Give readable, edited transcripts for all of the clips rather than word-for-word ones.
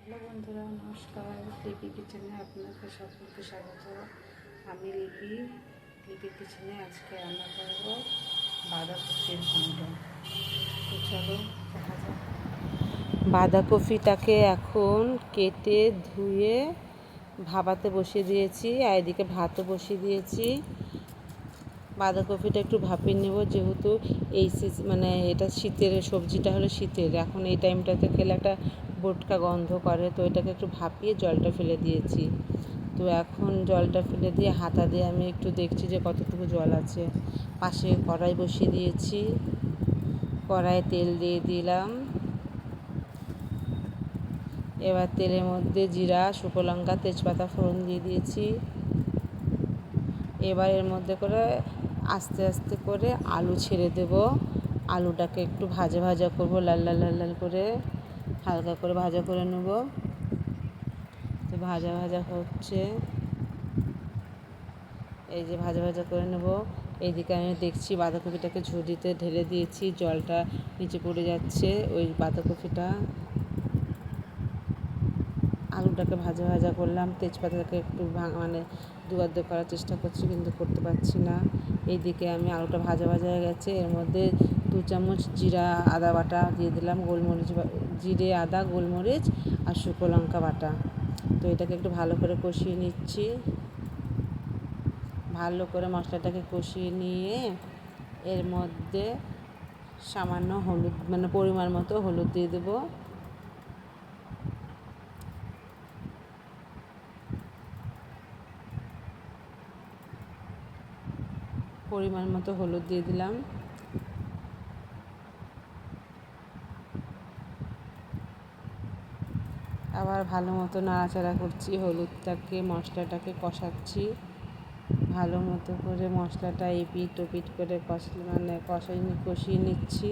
Hello বন্ধুরা, নমস্কার। লিপি কিচেনে আপনাকে সকলকে স্বাগত। আমি লিপির কিচেনে আজকে রান্না করব বাঁধাকপির ঘন্ট। তো চলো দেখা যাক। বাঁধাকপিটাকে এখন কেটে ধুয়ে ভাপাতে বসিয়ে দিয়েছি, আর এদিকে ভাতও বসিয়ে দিয়েছি। বাঁধাকপিটা একটু ভাপিয়ে নেব, যেহেতু এই মানে এটা শীতের সবজিটা হলো শীতের, এখন এই টাইমটাতে খেলে একটা বোটকা গন্ধ করে, তো এটাকে একটু ভাপিয়ে জলটা ফেলে দিয়েছি। তো এখন জলটা ফেলে দিয়ে হাতা দিয়ে আমি একটু দেখছি যে কতটুকু জল আছে। পাশে কড়াই বসিয়ে দিয়েছি, কড়াইয়ে তেল দিয়ে দিলাম। এবার তেলের মধ্যে জিরা, শুকনো লঙ্কা, তেজপাতা ফোড়ন দিয়ে দিয়েছি। এবার এর মধ্যে করে আস্তে আস্তে করে আলু ছেড়ে দেব। আলুটাকে একটু ভাজা ভাজা করবো, লাল লাল লাল লাল করে, হালকা করে ভাজা করে নেব। তো ভাজা ভাজা হচ্ছে, এই যে ভাজা ভাজা করে নেব। এইদিকে আমি দেখছি বাঁধাকপিটাকে ঝুড়িতে ঢেলে দিয়েছি, জলটা নিচে পড়ে যাচ্ছে। ওই বাঁধাকপিটা, আলুটাকে ভাজা ভাজা করলাম, তেজপাতাটাকে একটু মানে দুয়ার্ধ করার চেষ্টা করছি, কিন্তু করতে পারছি না। এইদিকে আমি আলুটা ভাজা ভাজা হয়ে গেছে, এর মধ্যে 2 চামচ জিরা আদা বাটা দিয়ে দিলাম, গোলমরিচ, জিরে আদা গোলমরিচ আর শুকনো লঙ্কা বাটা। তো এটাকে একটু ভালো করে কষিয়ে নিচ্ছি। ভালো করে মশলাটাকে কষিয়ে নিয়ে এর মধ্যে সামান্য হলুদ, মানে পরিমাণ মতো হলুদ দিয়ে দেবো। পরিমাণ মতো হলুদ দিয়ে দিলাম। আবার ভালো মতো নাড়াচাড়া করছি, হলুদটাকে মশলাটাকে কষাচ্ছি ভালো মতো করে। মশলাটা এপিট ওপিট করে কষিয়ে নিচ্ছি।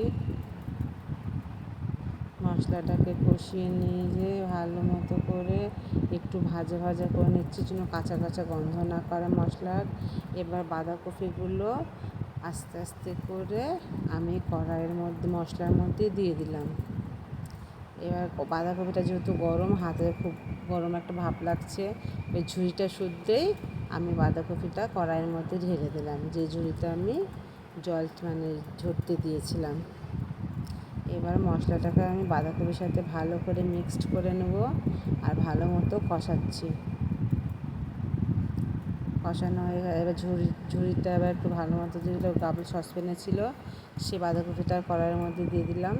মশলাটাকে কষিয়ে নিয়ে ভালো মতো করে একটু ভাজা ভাজা করে নিচ্ছি, যেন কাঁচা কাঁচা গন্ধ না করে মশলার। এবার বাঁধাকপিগুলো আস্তে আস্তে করে আমি কড়াইয়ের মধ্যে মশলার মধ্যে দিয়ে দিলাম। এবার বাঁধাকপিটা যেহেতু গরম, হাতে খুব গরম একটা ভাপ লাগছে, ওই ঝুড়িটা শুদ্ধেই আমি বাঁধাকপিটা কড়াইয়ের মধ্যে ঢেলে দিলাম, যে ঝুড়িতে আমি জল মানে ঝরতে দিয়েছিলাম। এবার মশলাটাকে আমি বাঁধাকপির সাথে ভালো করে মিক্সড করে নেব, আর ভালো মতো কষাচ্ছি। কষানো হয়ে গেলে এবার ঝুড়িটা এবার একটু ভালো মতো, যেগুলো গাবল সসপ্যানে ছিল, সে বাঁধাকপিটা কড়াইয়ের মধ্যে দিয়ে দিলাম।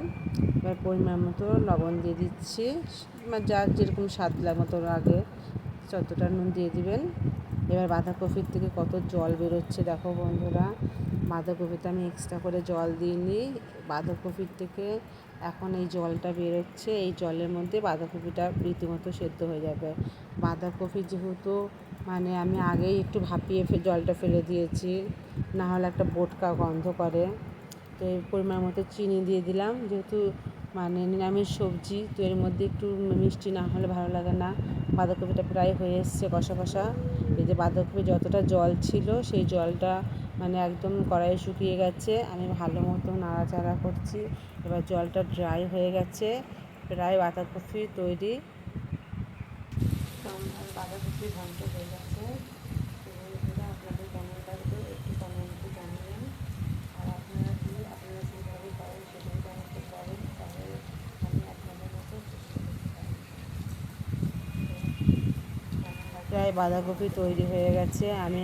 এবার পরিমাণ মতো লবণ দিয়ে দিচ্ছি, যার যেরকম স্বাদ মতো লাগে যতটা নুন দিয়ে দিবেন। এবার বাঁধাকপির থেকে কত জল বেরোচ্ছে দেখো বন্ধুরা। বাঁধাকপিতে আমি এক্সট্রা করে জল দিইনি, বাঁধাকপির থেকে এখন এই জলটা বেরোচ্ছে। এই জলের মধ্যে বাঁধাকপিটা রীতিমতো সেদ্ধ হয়ে যাবে। বাঁধাকপি যেহেতু মানে আমি আগেই একটু ভাপিয়ে জলটা ফেলে দিয়েছি, না হলে একটা বোটকা গন্ধ করে। তো এই পরিমাণ মতো চিনি দিয়ে দিলাম, যেহেতু মানে নিরামিষ সবজি, তো এর মধ্যে একটু মিষ্টি না হলে ভালো লাগে না। বাঁধাকপিটা প্রায় হয়ে এসছে কষা কষা। এই যে বাঁধাকপি যতটা জল ছিল, সেই জলটা মানে একদম কড়াইয়ে শুকিয়ে গেছে। আমি ভালো মতো নাড়াচাড়া করছি। এবার জলটা ড্রাই হয়ে গেছে, প্রায় বাঁধাকপি তৈরি। বাঁধাকপি ঘন্ট হয়ে গেছে। আপনাদের কেমন লাগবে একটু কমেন্টে জানাবেন। আর আপনারা যেভাবে করেন সেভাবে আমাকে বলেন, তাহলে আমি আপনাদের মতো চেষ্টা করতে পারি। প্রায় বাঁধাকপি তৈরি হয়ে গেছে। আমি